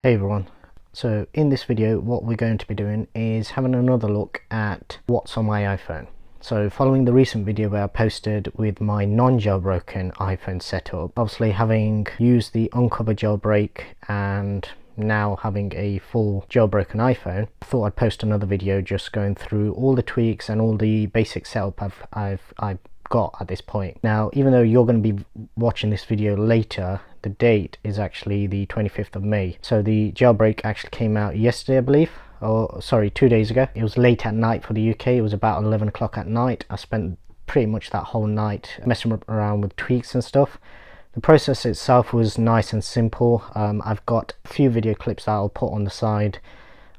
Hey everyone, so in this video what we're going to be doing is having another look at what's on my iPhone. So following the recent video where I posted with my non-jailbroken iPhone setup, obviously having used the Unc0ver jailbreak and now having a full jailbroken iPhone, I thought I'd post another video just going through all the tweaks and all the basic setup I've got at this point. Now, even though you're going to be watching this video later, the date is actually the 25th of May. So the jailbreak actually came out yesterday, I believe, or sorry, 2 days ago. It was late at night for the UK. It was about 11 o'clock at night. I spent pretty much that whole night messing around with tweaks and stuff. The process itself was nice and simple. I've got a few video clips that I'll put on the side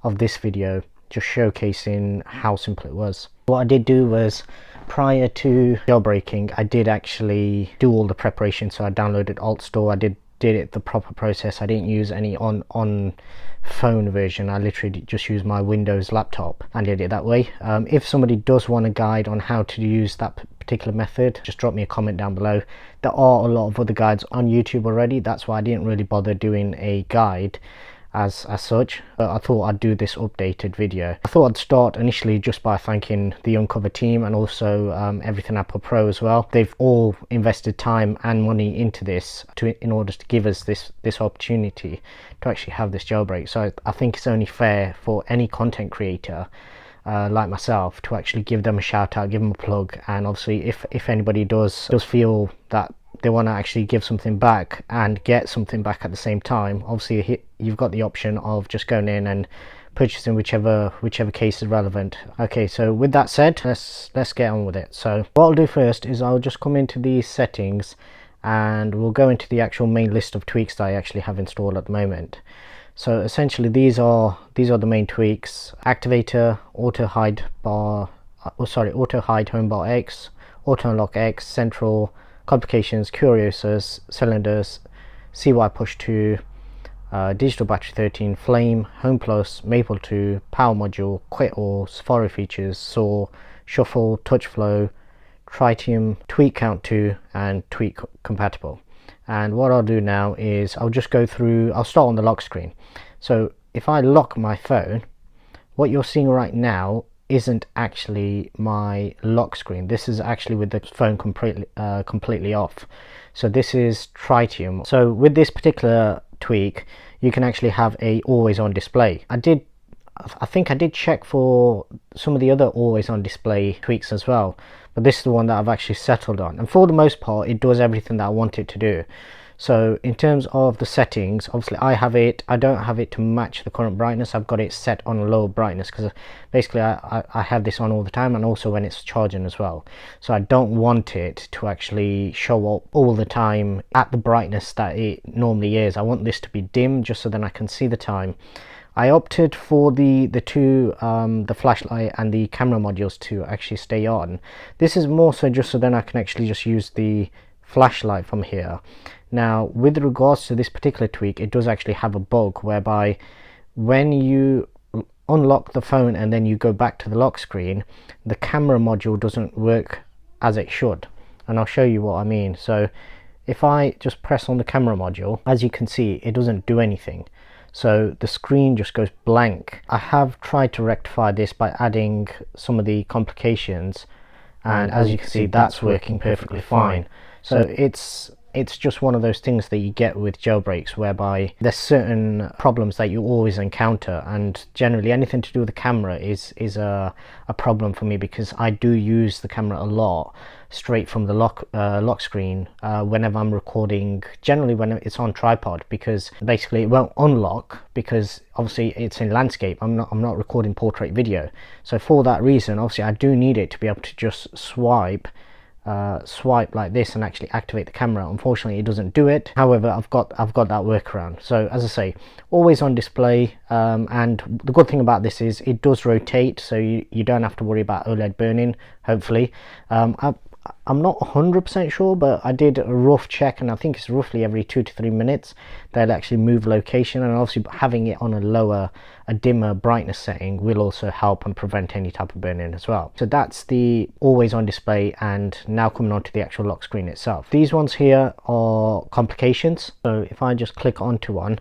of this video just showcasing how simple it was. What I did do was, prior to jailbreaking, I did actually do all the preparation. So I downloaded AltStore, I did it the proper process. I didn't use any on phone version. I literally just used my Windows laptop and did it that way. If somebody does want a guide on how to use that particular method, just drop me a comment down below. There are a lot of other guides on YouTube already. That's why I didn't really bother doing a guide as such, but I thought I'd do this updated video. I thought I'd start initially just by thanking the Unc0ver team and also Everything Apple Pro as well. They've all invested time and money into this in order to give us this opportunity to actually have this jailbreak. So I think it's only fair for any content creator like myself to actually give them a shout out, give them a plug. And obviously if anybody does feel that they want to actually give something back and get something back at the same time, obviously you've got the option of just going in and purchasing whichever case is relevant. Okay, so with that said, let's get on with it. So what I'll do first is I'll just come into the settings and we'll go into the actual main list of tweaks that I actually have installed at the moment. So essentially these are the main tweaks: Activator, Autohide Home Bar X, Auto Unlock X, Central, Complications, Curiosas, Cylinders, CY Push 2, Digital Battery 13, Flame, Homeplus, Maple 2, Power Module, Quit All, Safari Features, Saw, Shuffle, Touch Flow, Triton, Tweak Count 2, and Tweak Compatible. And what I'll do now is I'll just go through, I'll start on the lock screen. So if I lock my phone, what you're seeing right now isn't actually my lock screen. This is actually with the phone completely off. So this is Triton. So with this particular tweak, you can actually have a always on display. I think I did check for some of the other always on display tweaks as well, but this is the one that I've actually settled on, and for the most part it does everything that I want it to do. So in terms of the settings, obviously I don't have it to match the current brightness. I've got it set on low brightness because basically I have this on all the time, and also when it's charging as well. So I don't want it to actually show up all the time at the brightness that it normally is. I want this to be dim just so then I can see the time. I opted for the flashlight and the camera modules to actually stay on. This is more so just so then I can actually just use the flashlight from here. Now with regards to this particular tweak, it does actually have a bug whereby when you unlock the phone and then you go back to the lock screen, the camera module doesn't work as it should, and I'll show you what I mean. So if I just press on the camera module, as you can see, it doesn't do anything. So the screen just goes blank. I have tried to rectify this by adding some of the complications, and as you can see, that's working perfectly fine. So it's just one of those things that you get with jailbreaks whereby there's certain problems that you always encounter, and generally anything to do with the camera is a problem for me, because I do use the camera a lot straight from the lock screen whenever I'm recording, generally when it's on tripod, because basically it won't unlock because obviously it's in landscape. I'm not recording portrait video, so for that reason obviously I do need it to be able to just swipe like this and actually activate the camera. Unfortunately it doesn't do it. However, I've got that workaround. So as I say, always on display, and the good thing about this is it does rotate, so you don't have to worry about OLED burning, hopefully. I'm not 100% sure, but I did a rough check, and I think it's roughly every 2 to 3 minutes they'll actually move location, and obviously having it on a dimmer brightness setting will also help and prevent any type of burn-in as well. So that's the always on display, and now coming on to the actual lock screen itself. These ones here are complications. So if I just click onto one,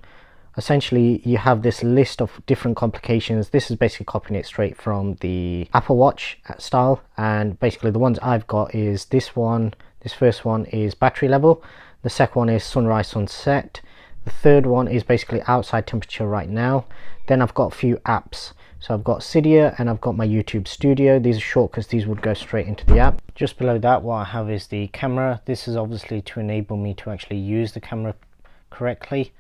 essentially you have this list of different complications. This is basically copying it straight from the Apple Watch style, and basically the ones I've got is this one. This first one is battery level, the second one is sunrise sunset, the third one is basically outside temperature right now. Then I've got a few apps. So I've got Cydia and I've got my YouTube Studio. These are shortcuts, these would go straight into the app. Just below that, what I have is the camera. This is obviously to enable me to actually use the camera correctly.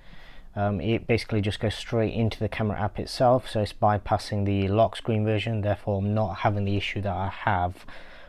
It basically just goes straight into the camera app itself, so it's bypassing the lock screen version, therefore I'm not having the issue that I have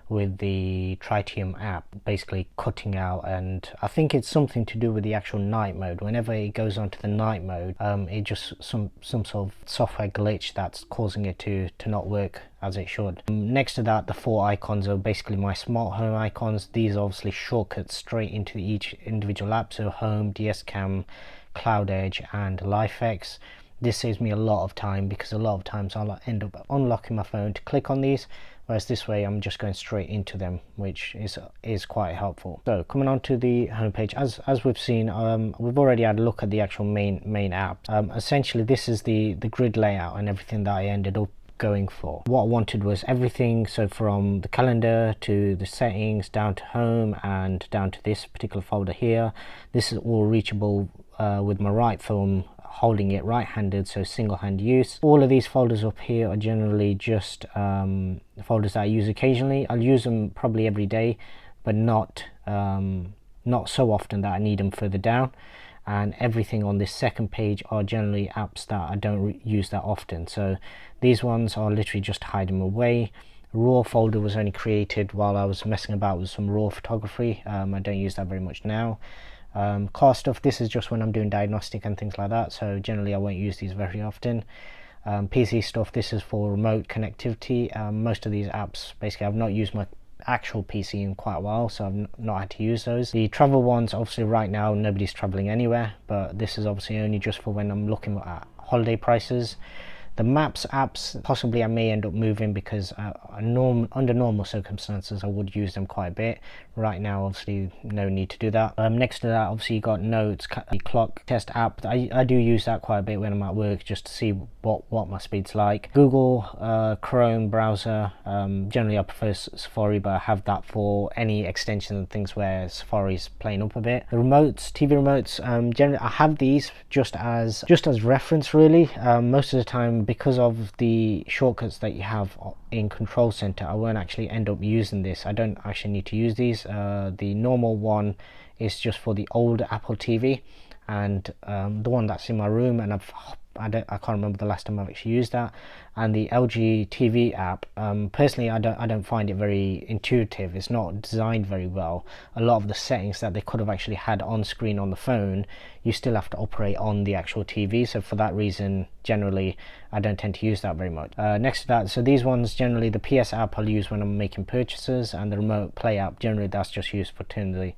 with the Triton app, basically cutting out. And I think it's something to do with the actual night mode. Whenever it goes on to the night mode, it just some sort of software glitch that's causing it to not work as it should. Next to that, the 4 icons are basically my smart home icons. These are obviously shortcuts straight into each individual app, so Home, DS Cam, Cloud Edge and LifeX. This saves me a lot of time, because a lot of times I'll end up unlocking my phone to click on these, whereas this way I'm just going straight into them, which is quite helpful. So coming on to the homepage, as we've seen, we've already had a look at the actual main app. Essentially this is the grid layout and everything that I ended up going for. What I wanted was everything, so from the calendar to the settings down to home and down to this particular folder here. This is all reachable with my right thumb, holding it right-handed, so single hand use. All of these folders up here are generally just folders that I use occasionally. I'll use them probably every day, but not so often that I need them further down. And everything on this second page are generally apps that I don't use that often, so these ones are literally just to hide them away. Raw folder was only created while I was messing about with some raw photography. I don't use that very much now. Car stuff, this is just when I'm doing diagnostic and things like that, so generally I won't use these very often. PC stuff, this is for remote connectivity. Most of these apps, basically I've not used my actual PC in quite a while, so I've not had to use those. The travel ones, obviously right now nobody's traveling anywhere, but this is obviously only just for when I'm looking at holiday prices. The maps apps, possibly I may end up moving, because under normal circumstances I would use them quite a bit. Right now obviously no need to do that. Next to that, obviously you got notes, the clock test app. I do use that quite a bit when I'm at work, just to see what my speed's like. Google Chrome browser, generally I prefer Safari, but I have that for any extensions and things where Safari's playing up a bit. The remotes, TV remotes, generally I have these just as reference really. Most of the time, because of the shortcuts that you have in Control Center, I won't actually end up using this. I don't actually need to use these. The normal one is just for the old Apple TV, and the one that's in my room, and I can't remember the last time I've actually used that. And the LG TV app, personally I don't find it very intuitive. It's not designed very well. A lot of the settings that they could have actually had on screen on the phone, you still have to operate on the actual TV, so for that reason generally I don't tend to use that very much. Next to that, so these ones, generally the PS app I'll use when I'm making purchases, and the remote play app, generally that's just used for turning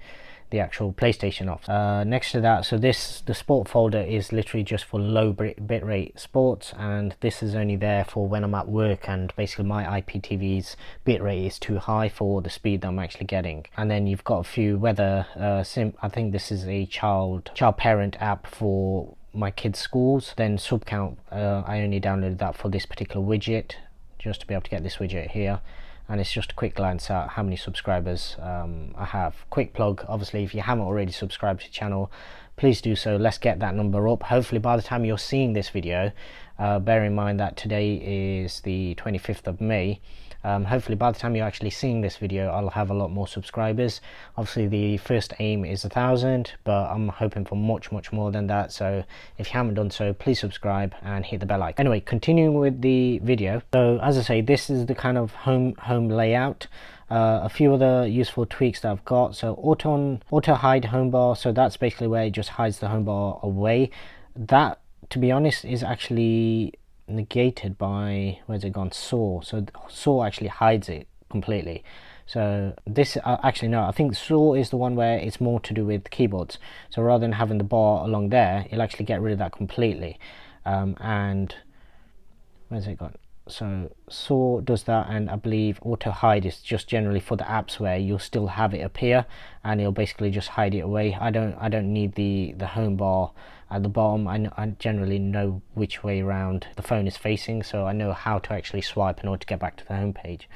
the actual PlayStation off. Next to that, so the sport folder is literally just for low bitrate sports, and this is only there for when I'm at work and basically my IPTV's bitrate is too high for the speed that I'm actually getting. And then you've got a few weather, I think this is a child parent app for my kids' schools. Then sub count, I only downloaded that for this particular widget, just to be able to get this widget here. And it's just a quick glance at how many subscribers I have. Quick plug, obviously if you haven't already subscribed to the channel, please do so. Let's get that number up. Hopefully by the time you're seeing this video, bear in mind that today is the 25th of May, hopefully by the time you're actually seeing this video I'll have a lot more subscribers. Obviously the first aim is 1,000, but I'm hoping for much more than that, so if you haven't done so, please subscribe and hit the bell icon. Anyway, continuing with the video, so as I say, this is the kind of home layout. A few other useful tweaks that I've got, so Autohide Home Bar, so that's basically where it just hides the home bar away. That, to be honest, is actually negated by, where's it gone, Saw. So Saw actually hides it completely. So this, actually no, I think Saw is the one where it's more to do with keyboards. So rather than having the bar along there, it'll actually get rid of that completely. And where's it gone? So Saw does that, and I believe Autohide is just generally for the apps where you'll still have it appear and it'll basically just hide it away. I don't need the home bar at the bottom. I generally know which way around the phone is facing, so I know how to actually swipe in order to get back to the home page.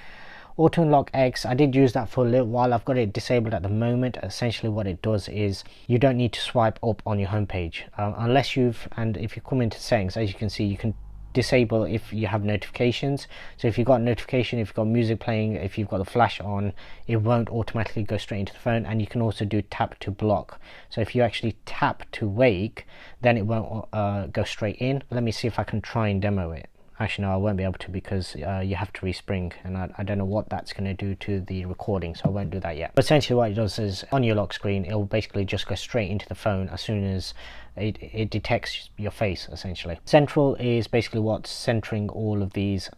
Auto Unlock X, I did use that for a little while. I've got it disabled at the moment. Essentially what it does is you don't need to swipe up on your home page unless and if you come into settings, as you can see, you can disable if you have notifications. So if you've got a notification, if you've got music playing, if you've got the flash on, it won't automatically go straight into the phone. And you can also do tap to block. So if you actually tap to wake, then it won't go straight in. Let me see if I can try and demo it. Actually no, I won't be able to, because you have to respring, and I don't know what that's going to do to the recording, so I won't do that yet. But essentially what it does is, on your lock screen, it will basically just go straight into the phone as soon as it detects your face, essentially. Central is basically what's centering all of these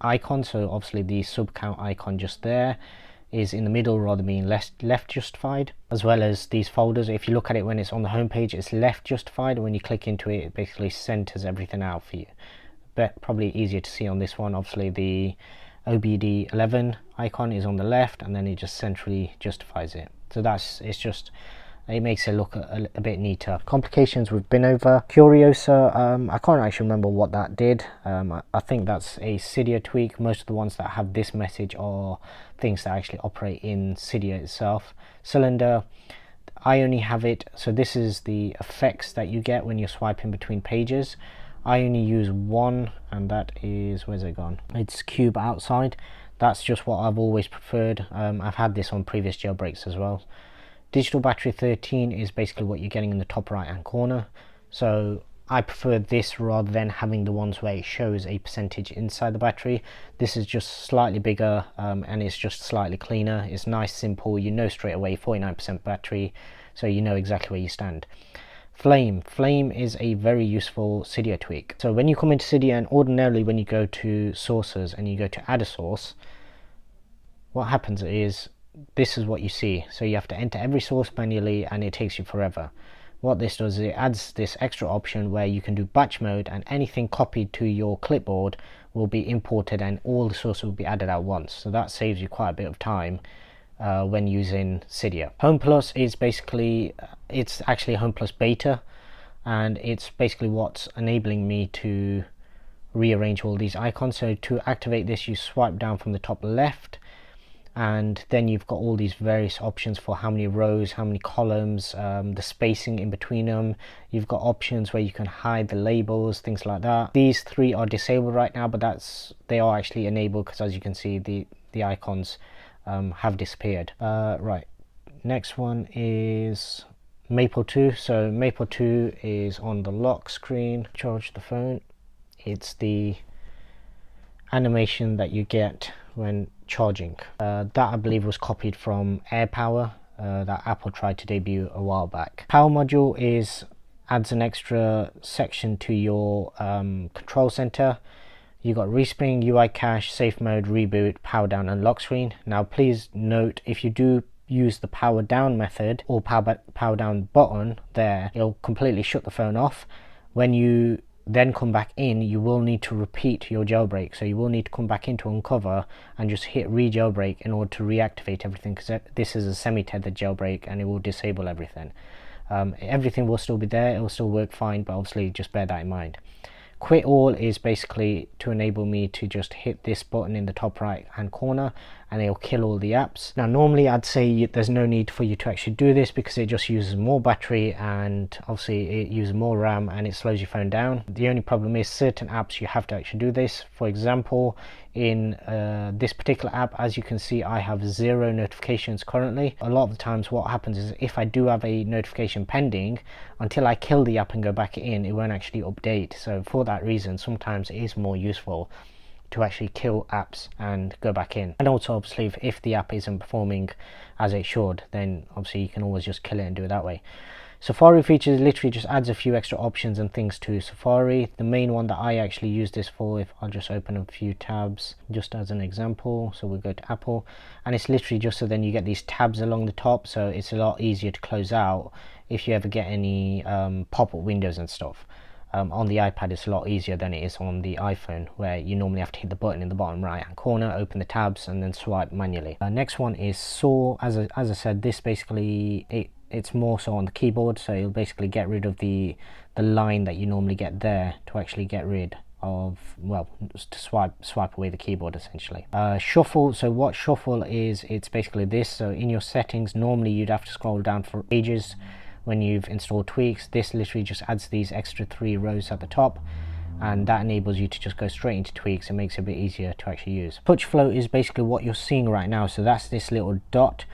icons. So obviously the sub count icon just there is in the middle rather than being left justified, as well as these folders. If you look at it when it's on the home page, it's left justified, and when you click into it, it basically centers everything out for you. But probably easier to see on this one. Obviously the OBD11 icon is on the left, and then it just centrally justifies it. So it makes it look a bit neater. Complications we've been over. Curiosa, I can't actually remember what that did. I think that's a Cydia tweak. Most of the ones that have this message are things that actually operate in Cydia itself. Cylinder, I only have it, so this is the effects that you get when you're swiping between pages. I only use one, and that is, where's it gone? It's Cube Outside. That's just what I've always preferred. I've had this on previous jailbreaks as well. Digital Battery 13 is basically what you're getting in the top right hand corner. So I prefer this rather than having the ones where it shows a percentage inside the battery. This is just slightly bigger, and it's just slightly cleaner. It's nice, simple. You know straight away 49% battery, so you know exactly where you stand. Flame is a very useful Cydia tweak. So when you come into Cydia, and ordinarily when you go to sources and you go to add a source, what happens is this is what you see. So you have to enter every source manually, and it takes you forever. What this does is it adds this extra option where you can do batch mode, and anything copied to your clipboard will be imported and all the sources will be added at once. So that saves you quite a bit of time when using Cydia. Homeplus is basically, it's actually a Homeplus beta, and it's basically what's enabling me to rearrange all these icons. So to activate this, you swipe down from the top left, and then you've got all these various options for how many rows, how many columns, the spacing in between them. You've got options where you can hide the labels, things like that. These three are disabled right now, but they are actually enabled, because as you can see, the icons have disappeared. Right, next one is Maple 2. So Maple 2 is on the lock screen. Charge the phone. It's the animation that you get when charging. That I believe was copied from AirPower that Apple tried to debut a while back. Power module adds an extra section to your control center. You got respring, UI cache, safe mode, reboot, power down, and lock screen. Now please note, if you do use the power down method or power down button there, it'll completely shut the phone off. When you then come back in, you will need to repeat your jailbreak. So you will need to come back into Unc0ver and just hit re-jailbreak in order to reactivate everything, because this is a semi-tethered jailbreak and it will disable everything. Everything will still be there, it will still work fine, but obviously just bear that in mind. Quit all is basically to enable me to just hit this button in the top right hand corner, and it'll kill all the apps. Now normally I'd say there's no need for you to actually do this, because it just uses more battery, and obviously it uses more RAM, and it slows your phone down. The only problem is certain apps you have to actually do this. For example, in this particular app, as you can see, I have 0 notifications currently. A lot of the times what happens is, if I do have a notification pending, until I kill the app and go back in, it won't actually update. So for that reason, sometimes it is more useful to actually kill apps and go back in. And also obviously if the app isn't performing as it should, then obviously you can always just kill it and do it that way. Safari features literally just adds a few extra options and things to Safari. The main one that I actually use this for, if I'll just open a few tabs just as an example, so we'll go to Apple, and it's literally just so then you get these tabs along the top, so it's a lot easier to close out if you ever get any pop-up windows and stuff. on the iPad it's a lot easier than it is on the iPhone, where you normally have to hit the button in the bottom right hand corner, open the tabs, and then swipe manually. Next one is Saw. As I said, this basically it's more so on the keyboard, so it'll basically get rid of the line that you normally get there to actually get rid of, well, to swipe away the keyboard essentially. Shuffle. So what Shuffle is, it's basically this. So in your settings, normally you'd have to scroll down for ages when you've installed Tweaks. This literally just adds these extra 3 rows at the top, and that enables you to just go straight into Tweaks. It makes it a bit easier to actually use. Touch flow is basically what you're seeing right now, so that's this little dot.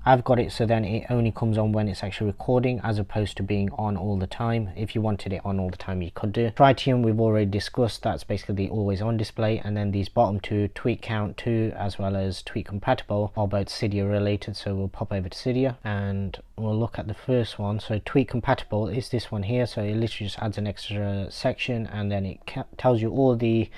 I've got it so then it only comes on when it's actually recording, as opposed to being on all the time. If you wanted it on all the time, you could do. Triton, we've already discussed, that's basically the always on display. And then these bottom 2, Tweak Count 2 as well as Tweak Compatible, are both Cydia related, so we'll pop over to Cydia and we'll look at the first one. So Tweak Compatible is this one here, so it literally just adds an extra section, and then it tells you all the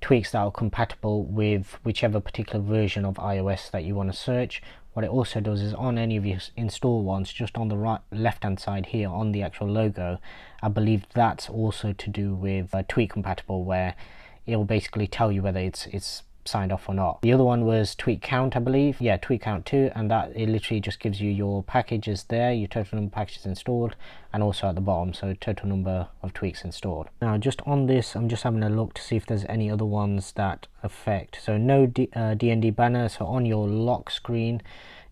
tweaks that are compatible with whichever particular version of iOS that you want to search. What it also does is on any of your install ones, just on the left hand side here on the actual logo, I believe that's also to do with Tweak Compatible, where it will basically tell you whether it's signed off or not. The other one was Tweak Count, I believe. Yeah, Tweak Count 2, and that it literally just gives you your packages there, your total number of packages installed, and also at the bottom, so total number of tweaks installed. Now just on this, I'm just having a look to see if there's any other ones that affect. So no DND banner. So on your lock screen,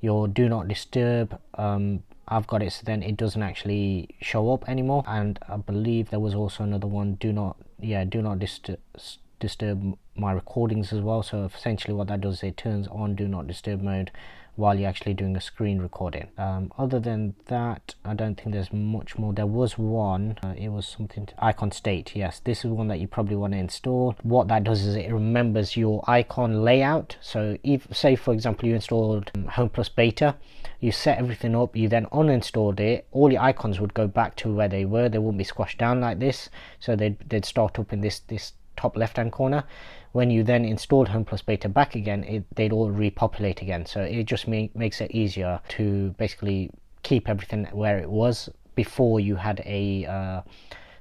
your do not disturb, I've got it so then it doesn't actually show up anymore. And I believe there was also another one, do not disturb my recordings as well. So essentially what that does is it turns on do not disturb mode while you're actually doing a screen recording. Other than that, I don't think there's much more. There was one, it was something to icon state. Yes, this is one that you probably want to install. What that does is it remembers your icon layout. So if, say for example, you installed Homeplus beta, you set everything up, you then uninstalled it, all your icons would go back to where they were. They wouldn't be squashed down like this, so they'd start up in this top left hand corner. When you then installed Homeplus beta back again, they'd all repopulate again. So it just makes it easier to basically keep everything where it was before you had a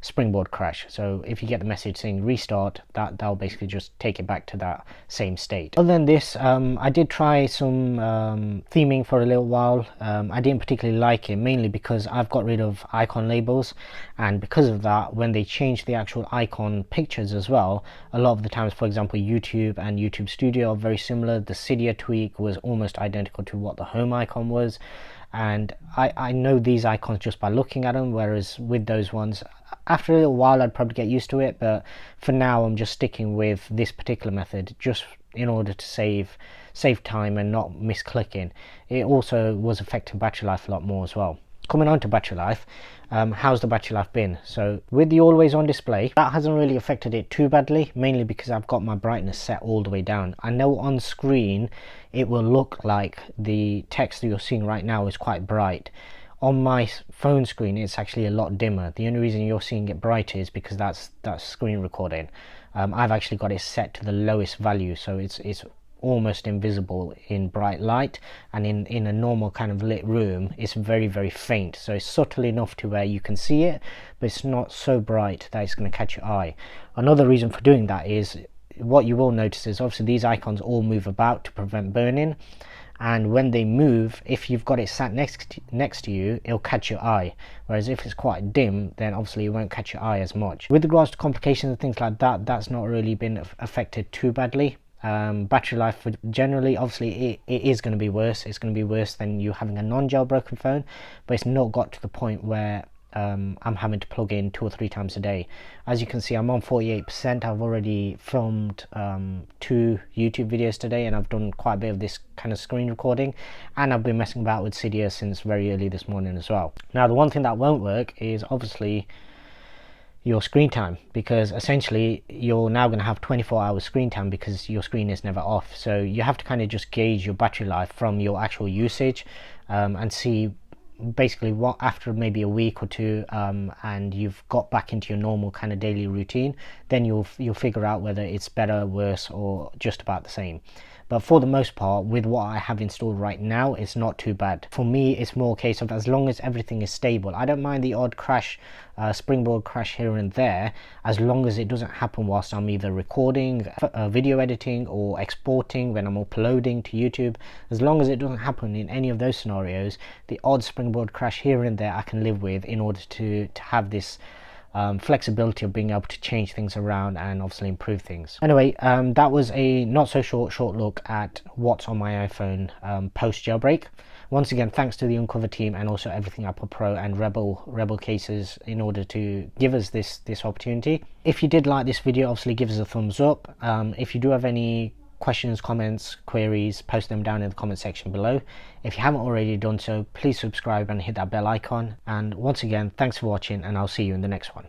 springboard crash. So if you get the message saying restart, that'll basically just take it back to that same state. Other than this, I did try some theming for a little while. I didn't particularly like it, mainly because I've got rid of icon labels, and because of that, when they changed the actual icon pictures as well, a lot of the times, for example, YouTube and YouTube Studio are very similar. The Cydia tweak was almost identical to what the home icon was, and I know these icons just by looking at them, whereas with those ones, after a little while I'd probably get used to it, but for now I'm just sticking with this particular method just in order to save time and not misclicking. It also was affecting battery life a lot more as well. Coming on to battery life, how's the battery life been? So with the always on display, that hasn't really affected it too badly, mainly because I've got my brightness set all the way down. I know on screen it will look like the text that you're seeing right now is quite bright. On my phone screen it's actually a lot dimmer. The only reason you're seeing it brighter is because that's screen recording. I've actually got it set to the lowest value, so it's almost invisible in bright light, and in a normal kind of lit room it's very, very faint, so it's subtle enough to where you can see it, but it's not so bright that it's going to catch your eye. Another reason for doing that is, what you will notice is obviously these icons all move about to prevent burning, and when they move, if you've got it sat next to you, it'll catch your eye, whereas if it's quite dim, then obviously it won't catch your eye as much. With regards to complications and things like that, that's not really been affected too badly. Battery life generally, obviously it is going to be worse. It's going to be worse than you having a non-jailbroken phone, but it's not got to the point where I'm having to plug in 2 or 3 times a day. As you can see, I'm on 48%. I've already filmed 2 YouTube videos today, and I've done quite a bit of this kind of screen recording, and I've been messing about with Cydia since very early this morning as well. Now the one thing that won't work is obviously your screen time, because essentially you're now going to have 24 hours screen time because your screen is never off. So you have to kind of just gauge your battery life from your actual usage, and see basically what, after maybe a week or 2 and you've got back into your normal kind of daily routine, then you'll figure out whether it's better, worse, or just about the same. but for the most part, with what I have installed right now, it's not too bad. For me, it's more a case of as long as everything is stable. I don't mind the odd crash, springboard crash here and there, as long as it doesn't happen whilst I'm either recording, video editing, or exporting when I'm uploading to YouTube. As long as it doesn't happen in any of those scenarios, the odd springboard crash here and there I can live with, in order to have this flexibility of being able to change things around and obviously improve things. Anyway, that was a not so short look at what's on my iPhone post jailbreak. Once again, thanks to the Unc0ver team and also Everything Apple Pro and Rebel cases in order to give us this opportunity. If you did like this video, obviously give us a thumbs up. If you do have any questions, comments, queries, post them down in the comment section below. If you haven't already done so, please subscribe and hit that bell icon. And once again, thanks for watching, and I'll see you in the next one.